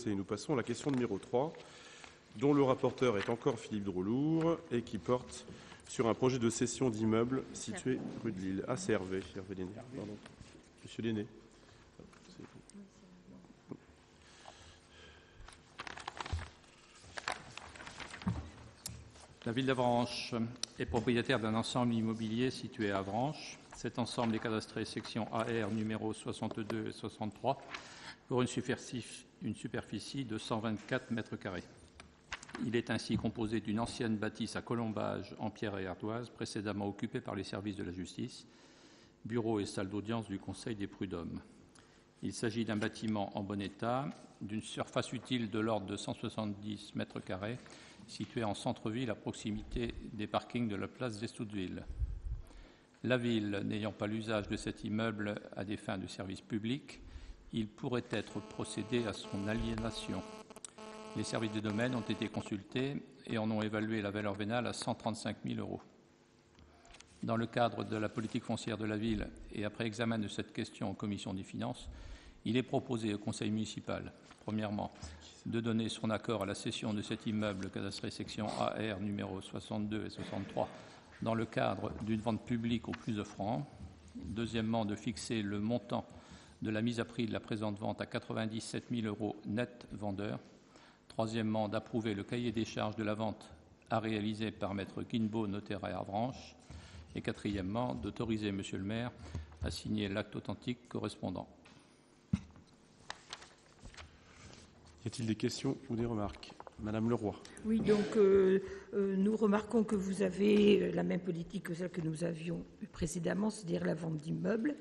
voter. Nous passons à la question numéro 3, dont le rapporteur est encore Philippe Droulour et qui porte sur un projet de cession d'immeuble situé rue de Lille. Ah, c'est Hervé Lenné. Pardon. Monsieur Lenné. La ville d'Avranches est propriétaire d'un ensemble immobilier situé à Avranches. Cet ensemble est cadastré section AR numéro 62 et 63 pour une superficie de 124 mètres carrés. Il est ainsi composé d'une ancienne bâtisse à colombage en pierre et ardoise, précédemment occupée par les services de la justice, bureau et salle d'audience du Conseil des prud'hommes. Il s'agit d'un bâtiment en bon état, d'une surface utile de l'ordre de 170 mètres carrés, situé en centre-ville à proximité des parkings de la place d'Estouteville. La ville n'ayant pas l'usage de cet immeuble à des fins de service public, il pourrait être procédé à son aliénation. Les services des domaines ont été consultés et en ont évalué la valeur vénale à 135 000 €. Dans le cadre de la politique foncière de la ville et après examen de cette question en commission des finances, il est proposé au conseil municipal, premièrement, de donner son accord à la cession de cet immeuble cadastré section AR numéro 62 et 63 dans le cadre d'une vente publique au plus offrant. Deuxièmement, de fixer le montant de la mise à prix de la présente vente à 97 000 € net vendeur. Troisièmement, d'approuver le cahier des charges de la vente à réaliser par maître Guinbeau, notaire à Avranches. Et quatrièmement, d'autoriser monsieur le maire à signer l'acte authentique correspondant. Y a-t-il des questions ou des remarques ? Madame Leroy. Oui, donc nous remarquons que vous avez la même politique que celle que nous avions précédemment, c'est-à-dire la vente d'immeubles.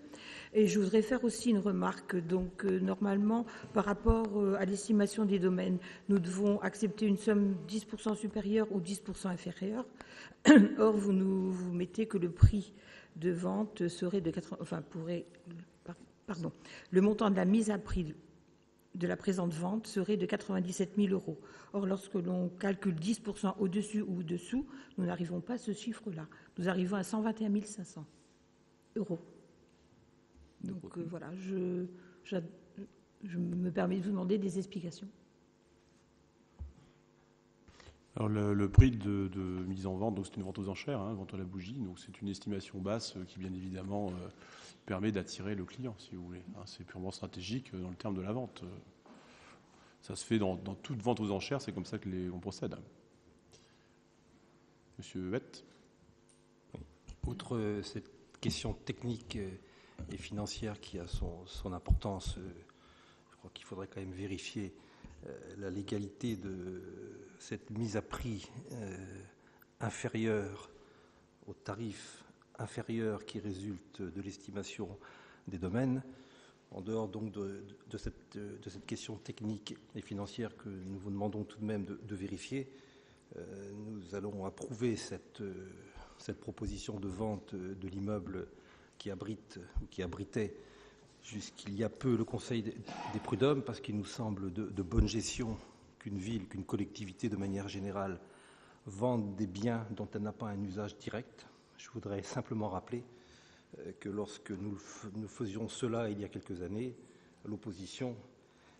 Et je voudrais faire aussi une remarque. Donc normalement, par rapport à l'estimation des domaines, nous devons accepter une somme 10% supérieure ou 10% inférieure. Or, vous mettez que le prix de vente serait de 80, le montant de la mise à prix de la présente vente serait de 97 000 €. Or, lorsque l'on calcule 10% au-dessus ou au-dessous, nous n'arrivons pas à ce chiffre-là. Nous arrivons à 121 500 €. Donc voilà, je me permets de vous demander des explications. Alors le prix de mise en vente, donc c'est une vente aux enchères, vente à la bougie, donc c'est une estimation basse qui bien évidemment permet d'attirer le client, si vous voulez. C'est purement stratégique dans le terme de la vente. Ça se fait dans toute vente aux enchères, c'est comme ça qu'on procède. Monsieur Vett. Outre cette question technique et financière qui a son importance, je crois qu'il faudrait quand même vérifier la légalité de cette mise à prix inférieure au tarif inférieur qui résulte de l'estimation des domaines. En dehors donc de cette question technique et financière que nous vous demandons tout de même de vérifier, nous allons approuver cette proposition de vente de l'immeuble qui abrite ou qui abritait jusqu'il y a peu le Conseil des prud'hommes, parce qu'il nous semble de bonne gestion qu'une ville, qu'une collectivité de manière générale vende des biens dont elle n'a pas un usage direct. Je voudrais simplement rappeler que lorsque nous faisions cela il y a quelques années, l'opposition,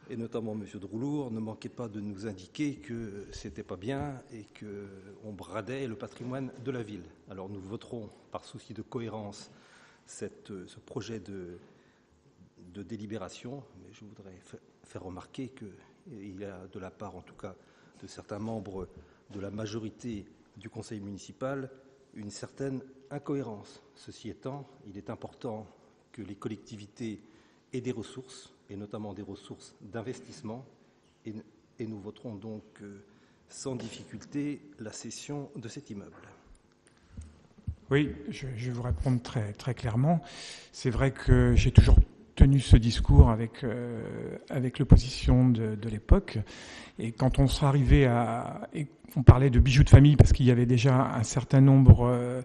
et notamment M. Droulour, ne manquait pas de nous indiquer que c'était pas bien et qu'on bradait le patrimoine de la ville. Alors nous voterons par souci de cohérence ce projet de délibération, mais je voudrais faire remarquer qu'il y a de la part, en tout cas, de certains membres de la majorité du conseil municipal, une certaine incohérence. Ceci étant, il est important que les collectivités aient des ressources, et notamment des ressources d'investissement, et nous voterons donc sans difficulté la cession de cet immeuble. Oui, je vais vous répondre très, très clairement. C'est vrai que j'ai toujours tenu ce discours avec l'opposition de l'époque. Et quand on sera arrivé on parlait de bijoux de famille parce qu'il y avait déjà un certain nombre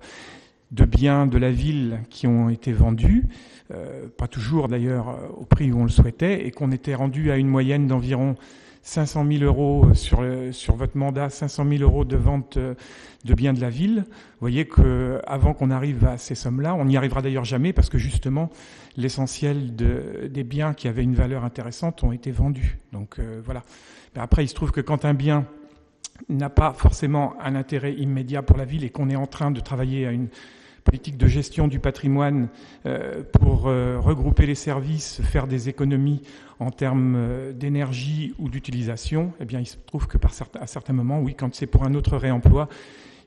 de biens de la ville qui ont été vendus, pas toujours d'ailleurs au prix où on le souhaitait, et qu'on était rendu à une moyenne d'environ 500 000 euros sur votre mandat, 500 000 euros de vente de biens de la ville. Vous voyez qu'avant qu'on arrive à ces sommes-là, on n'y arrivera d'ailleurs jamais parce que justement, l'essentiel des biens qui avaient une valeur intéressante ont été vendus. Donc voilà. Mais après, il se trouve que quand un bien n'a pas forcément un intérêt immédiat pour la ville et qu'on est en train de travailler à une politique de gestion du patrimoine pour regrouper les services, faire des économies en termes d'énergie ou d'utilisation, eh bien, il se trouve que à certains moments, oui, quand c'est pour un autre réemploi,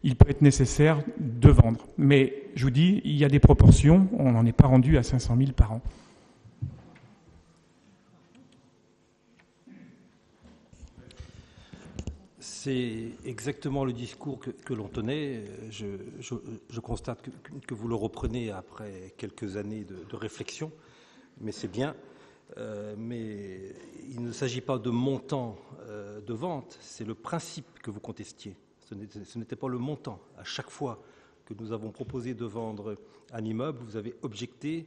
il peut être nécessaire de vendre. Mais je vous dis, il y a des proportions, on n'en est pas rendu à 500 000 par an. C'est exactement le discours que l'on tenait. Je constate que vous le reprenez après quelques années de réflexion, mais c'est bien. Mais il ne s'agit pas de montant de vente, c'est le principe que vous contestiez. Ce n'était pas le montant. À chaque fois que nous avons proposé de vendre un immeuble, vous avez objecté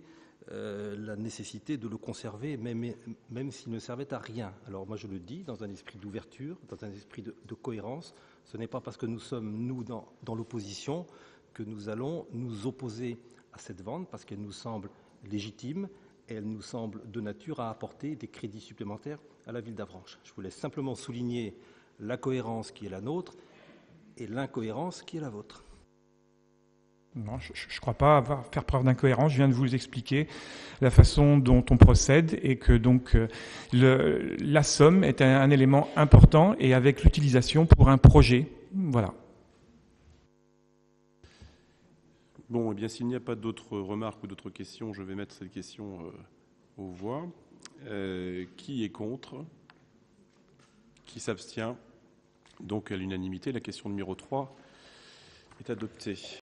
la nécessité de le conserver, même s'il ne servait à rien. Alors moi je le dis, dans un esprit d'ouverture, dans un esprit de cohérence, ce n'est pas parce que nous sommes, nous, dans l'opposition, que nous allons nous opposer à cette vente, parce qu'elle nous semble légitime et elle nous semble de nature à apporter des crédits supplémentaires à la ville d'Avranches. Je voulais simplement souligner la cohérence qui est la nôtre et l'incohérence qui est la vôtre. Non, je ne crois pas faire preuve d'incohérence. Je viens de vous expliquer la façon dont on procède et que donc la somme est un élément important et avec l'utilisation pour un projet. Voilà. Bon, eh bien, s'il n'y a pas d'autres remarques ou d'autres questions, je vais mettre cette question aux voix. Qui est contre? Qui s'abstient? Donc, à l'unanimité, la question numéro 3 est adoptée.